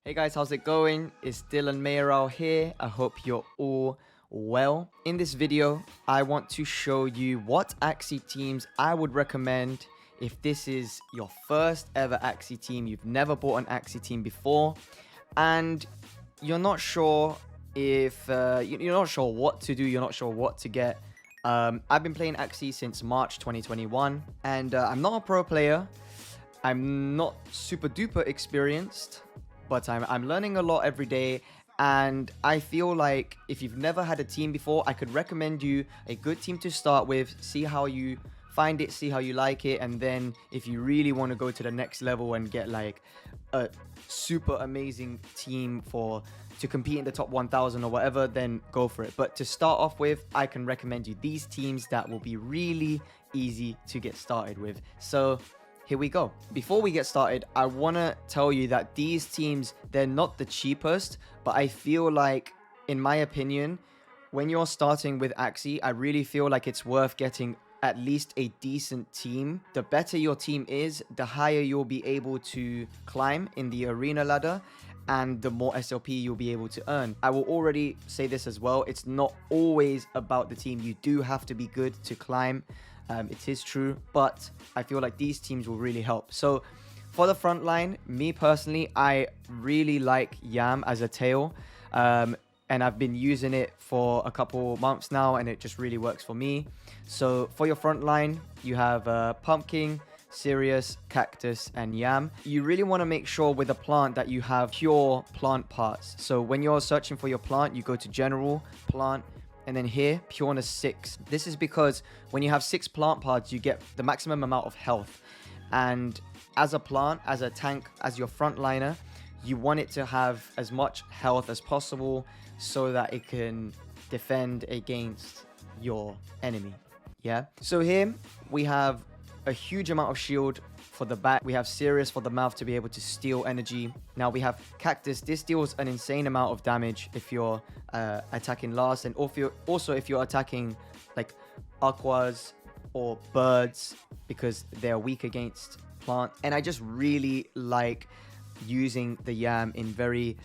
Hey guys, how's it going? It's Dylan Mayoral here. I hope you're all well. In this video, I want to show you what Axie teams I would recommend if this is your first ever Axie team, you've never bought an Axie team before, and you're not sure if you're not sure what to do, you're not sure what to get. I've been playing Axie since March 2021, and I'm not a pro player. I'm not super duper experienced, but I'm learning a lot every day. And I feel like if you've never had a team before, I could recommend you a good team to start with, see how you find it, see how you like it, and then if you really want to go to the next level and get like a super amazing team to compete in the top 1000 or whatever, then go for it. But to start off with, I can recommend you these teams that will be really easy to get started with. So here we go. Before we get started, I want to tell you that these teams, they're not the cheapest, but I feel like, in my opinion, when you're starting with Axie, I really feel like it's worth getting at least a decent team. The better your team is, the higher you'll be able to climb in the arena ladder, and the more SLP you'll be able to earn. I will already say this as well, it's not always about the team. You do have to be good to climb. It is true, but I feel like these teams will really help. So for the front line, me personally, I really like Yam as a tail. And I've been using it for a couple months now, and it just really works for me. So for your front line, you have Pumpkin, Sirius, Cactus, and Yam. You really want to make sure with a plant that you have pure plant parts. So when you're searching for your plant, you go to General, Plant, and then here, Pureness 6. This is because when you have 6 plant parts, you get the maximum amount of health. And as a plant, as a tank, as your frontliner, you want it to have as much health as possible so that it can defend against your enemy. Yeah. So here we have a huge amount of shield for the back. We have Sirius for the mouth to be able to steal energy. Now we have Cactus. This deals an insane amount of damage if you're attacking last, and also if you're attacking like aquas or birds, because they're weak against plant. And I just really like using the Yam in very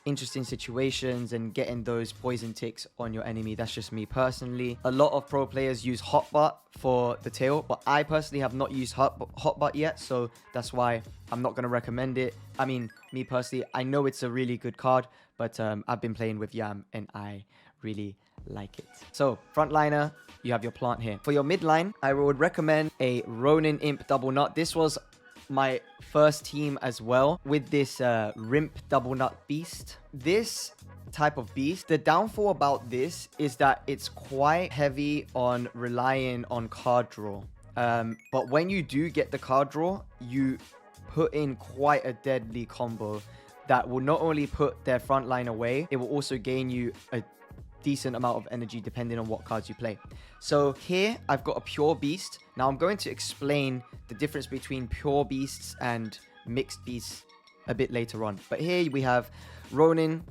interesting situations and getting those poison ticks on your enemy. That's just me personally. A lot of pro players use Hotbutt for the tail, but I personally have not used Hotbutt yet, so that's why I'm not going to recommend it. I mean, me personally, I know it's a really good card, but I've been playing with Yam and I really like it. So frontliner, you have your plant here. For your midline, I would recommend a Ronin Imp Double Nut. This was my first team as well, with this Rimp Double Nut Beast. This type of beast, the downfall about this is that it's quite heavy on relying on card draw. But when you do get the card draw, you put in quite a deadly combo that will not only put their front line away, it will also gain you a decent amount of energy depending on what cards you play. So here I've got a pure beast. Now I'm going to explain the difference between pure beasts and mixed beasts a bit later on. But here we have Ronin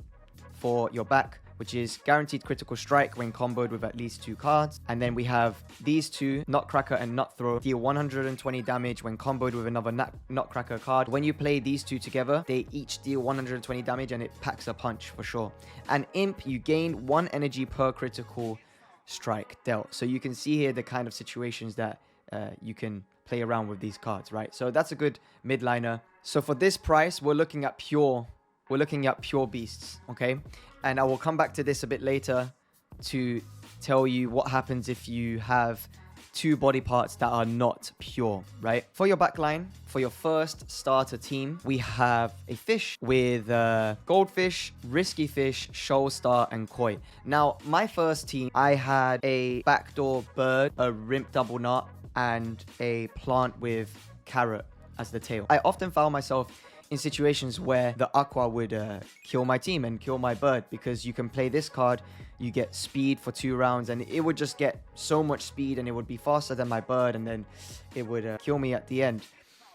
for your back, which is guaranteed critical strike when comboed with at least 2 cards. And then we have these two, Nutcracker and Nutthrow, deal 120 damage when comboed with another Nutcracker card. When you play these two together, they each deal 120 damage and it packs a punch for sure. And Imp, you gain 1 energy per critical strike dealt. So you can see here the kind of situations that you can play around with these cards, right? So that's a good midliner. So for this price, we're looking at pure beasts, okay? And I will come back to this a bit later to tell you what happens if you have 2 body parts that are not pure, right? For your backline, for your first starter team, we have a fish with Goldfish, Risky Fish, Shoal Star, and Koi. Now, my first team, I had a backdoor bird, a Rimp Double Nut, and a plant with Carrot as the tail. I often found myself in situations where the aqua would kill my team and kill my bird, because you can play this card, you get speed for 2 rounds, and it would just get so much speed and it would be faster than my bird, and then it would kill me at the end.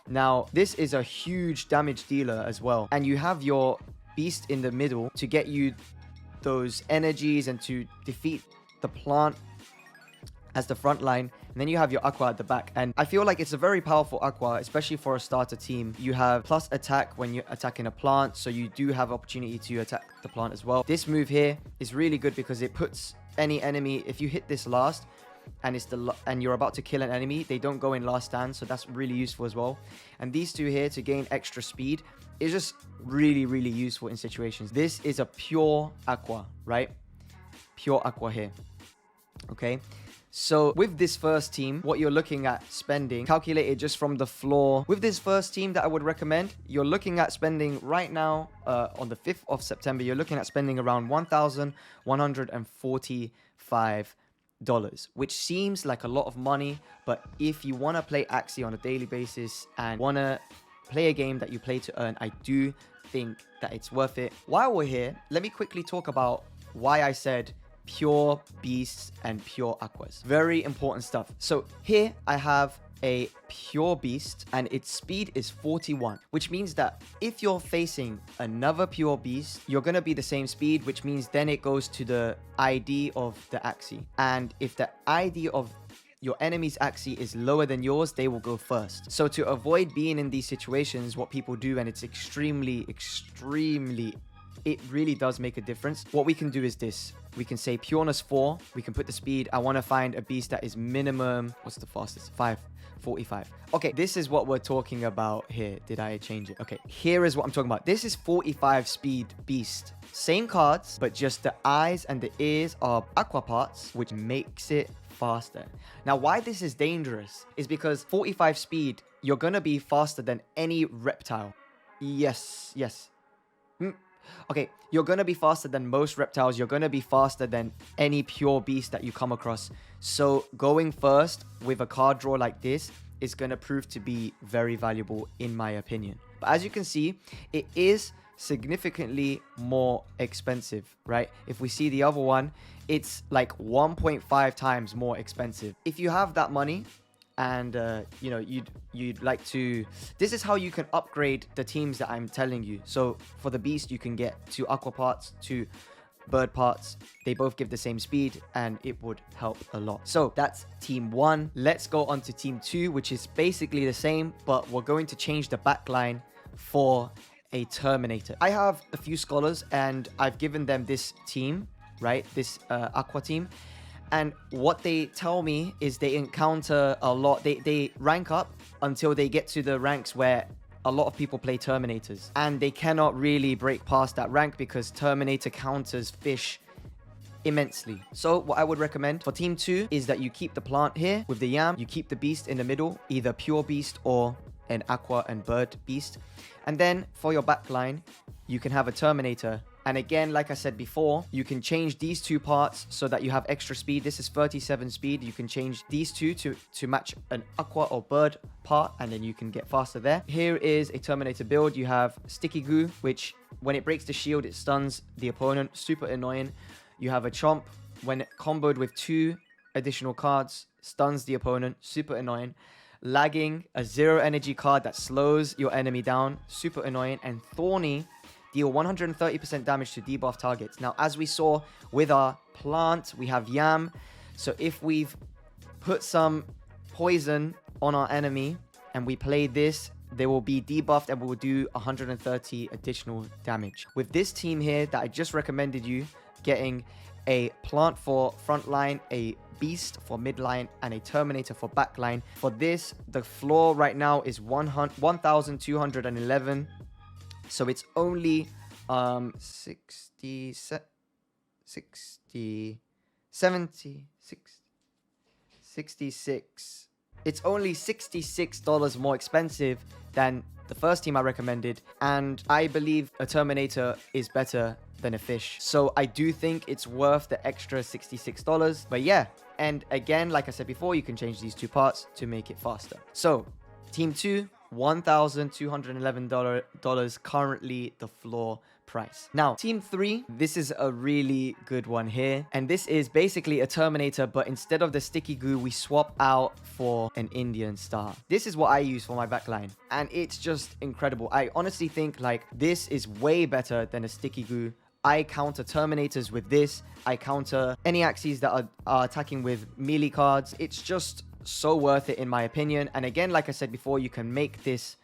Now, this is a huge damage dealer as well, and you have your beast in the middle to get you those energies and to defeat the plant as the front line, and then you have your Aqua at the back. And I feel like it's a very powerful Aqua, especially for a starter team. You have plus attack when you're attacking a plant, so you do have opportunity to attack the plant as well. This move here is really good because it puts any enemy, if you hit this last and you're about to kill an enemy, they don't go in last stand, so that's really useful as well. And these two here to gain extra speed is just really, really useful in situations. This is a pure Aqua, right? Pure Aqua here. Okay, so with this first team, what you're looking at spending, calculated just from the floor, with this first team that I would recommend, you're looking at spending right now, on the 5th of September, you're looking at spending around $1,145, which seems like a lot of money, but if you want to play Axie on a daily basis and want to play a game that you play to earn, I do think that it's worth it. While we're here, let me quickly talk about why I said pure beasts and pure aquas. Very important stuff. So here I have a pure beast and its speed is 41, which means that if you're facing another pure beast, you're going to be the same speed, which means then it goes to the ID of the Axie. And if the ID of your enemy's Axie is lower than yours, they will go first. So to avoid being in these situations, what people do, and it's extremely, it really does make a difference. What we can do is this. We can say pureness 4. We can put the speed. I want to find a beast that is minimum. What's the fastest? 5:45. Okay, this is what we're talking about here. Did I change it? Okay, here is what I'm talking about. This is 45 speed beast. Same cards, but just the eyes and the ears are aqua parts, which makes it faster. Now, why this is dangerous is because 45 speed, you're going to be faster than any reptile. Yes. Okay, you're going to be faster than most reptiles. You're going to be faster than any pure beast that you come across. So going first with a card draw like this is going to prove to be very valuable in my opinion. But as you can see, it is significantly more expensive, right? If we see the other one, it's like 1.5 times more expensive. If you have that money, and you know, you'd like to, this is how you can upgrade the teams that I'm telling you. So for the beast, you can get 2 aqua parts, 2 bird parts. They both give the same speed and it would help a lot. So that's team 1. Let's go on to team 2, which is basically the same, but we're going to change the backline for a Terminator. I have a few scholars and I've given them this team, right? This aqua team. And what they tell me is they encounter a lot. They rank up until they get to the ranks where a lot of people play Terminators. And they cannot really break past that rank because Terminator counters fish immensely. So what I would recommend for team 2 is that you keep the plant here with the yam. You keep the beast in the middle, either pure beast or an aqua and bird beast. And then for your backline, you can have a Terminator. And again, like I said before, you can change these 2 parts so that you have extra speed. This is 37 speed. You can change these 2 to match an aqua or bird part, and then you can get faster there. Here is a Terminator build. You have sticky goo, which when it breaks the shield, it stuns the opponent. Super annoying. You have a chomp. When comboed with 2 additional cards, stuns the opponent. Super annoying. Lagging, a 0 energy card that slows your enemy down. Super annoying. And thorny, deal 130% damage to debuff targets. Now, as we saw with our plant, we have yam. So if we've put some poison on our enemy and we play this, they will be debuffed and will do 130 additional damage. With this team here that I just recommended you, getting a plant for frontline, a beast for midline, and a Terminator for backline. For this, the floor right now is 1,211. So it's only 66. It's only $66 more expensive than the first team I recommended. And I believe a Terminator is better than a fish. So I do think it's worth the extra $66. But yeah, and again, like I said before, you can change these 2 parts to make it faster. So team 2, $1,211 currently the floor price. Now, team 3, this is a really good one here. And this is basically a Terminator, but instead of the sticky goo, we swap out for an Indian star. This is what I use for my backline. And it's just incredible. I honestly think like this is way better than a sticky goo I counter Terminators with this. I counter any Axies that are attacking with melee cards. It's just so worth it in my opinion. And again, like I said before, you can make this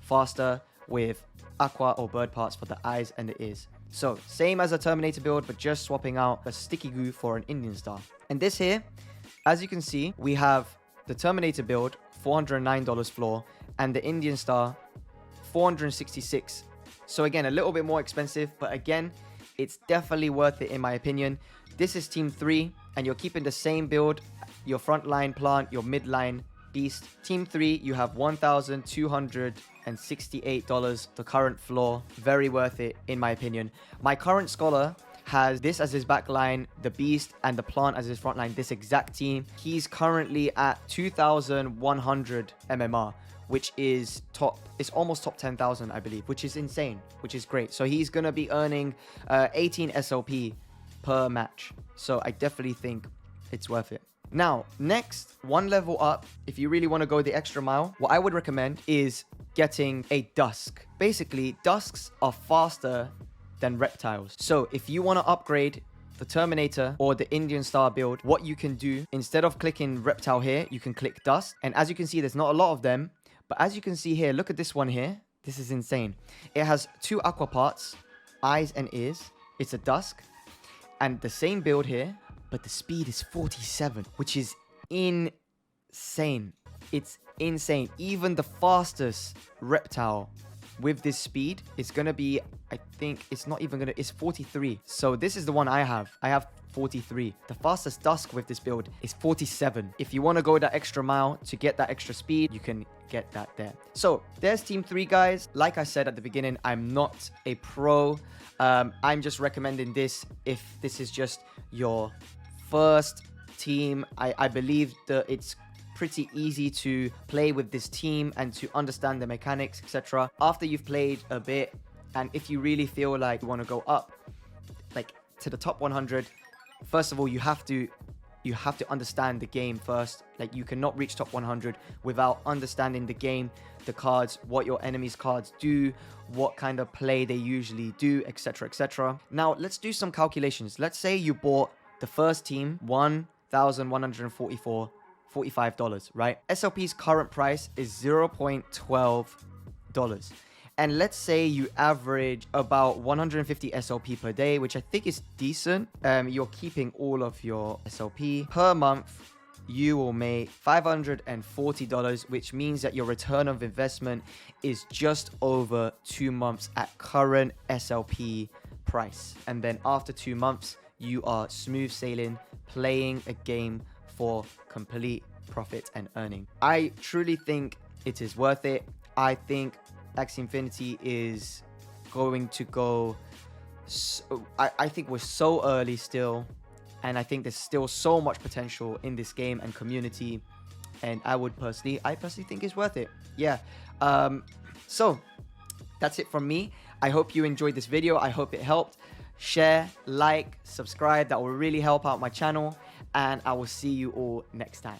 faster with aqua or bird parts for the eyes and the ears. So same as a Terminator build, but just swapping out a sticky goo for an Indian star. And this here, as you can see, we have the Terminator build, $409 floor, and the Indian star, $466. So again, a little bit more expensive, but again, it's definitely worth it in my opinion. This is Team 3, and you're keeping the same build, your front line plant, your mid line beast. Team 3, you have $1,268, the current floor. Very worth it in my opinion. My current scholar has this as his back line, the beast and the plant as his front line, this exact team. He's currently at 2,100 MMR, which is it's almost top 10,000, I believe, which is insane, which is great. So he's going to be earning 18 SOP per match. So I definitely think it's worth it. Now, next, one level up, if you really want to go the extra mile, what I would recommend is getting a Dusk. Basically, Dusks are faster than reptiles. So if you want to upgrade the Terminator or the Indian Star build, what you can do, instead of clicking reptile here, you can click Dusk. And as you can see, there's not a lot of them. But as you can see here, look at this one here. This is insane. It has 2 aqua parts, eyes and ears. It's a Dusk. And the same build here, but the speed is 47, which is insane. It's insane. Even the fastest reptile with this speed is going to be, I think it's not even going to, it's 43. So this is the one I have. I have 43. The fastest Dusk with this build is 47. If you want to go that extra mile to get that extra speed, you can get that there. So there's Team 3, guys. Like I said at the beginning, I'm not a pro. I'm just recommending this if this is just your first team. I believe that it's pretty easy to play with this team and to understand the mechanics, etc. After you've played a bit, and if you really feel like you want to go up, like to the top 100, first of all, you have to understand the game first. Like, you cannot reach top 100 without understanding the game, the cards, what your enemy's cards do, what kind of play they usually do, etc, etc. Now, let's do some calculations. Let's say you bought the first team, $1,145, right? SLP's current price is $0.12. And let's say you average about 150 SLP per day, which I think is decent. You're keeping all of your SLP. Per month, you will make $540, which means that your return of investment is just over 2 months at current SLP price. And then after 2 months, you are smooth sailing, playing a game for complete profit and earning. I truly think it is worth it. I think Axie Infinity is going to go... I think we're so early still. And I think there's still so much potential in this game and community. And I personally think it's worth it. Yeah. So, that's it from me. I hope you enjoyed this video. I hope it helped. Share, like, subscribe. That will really help out my channel. And I will see you all next time.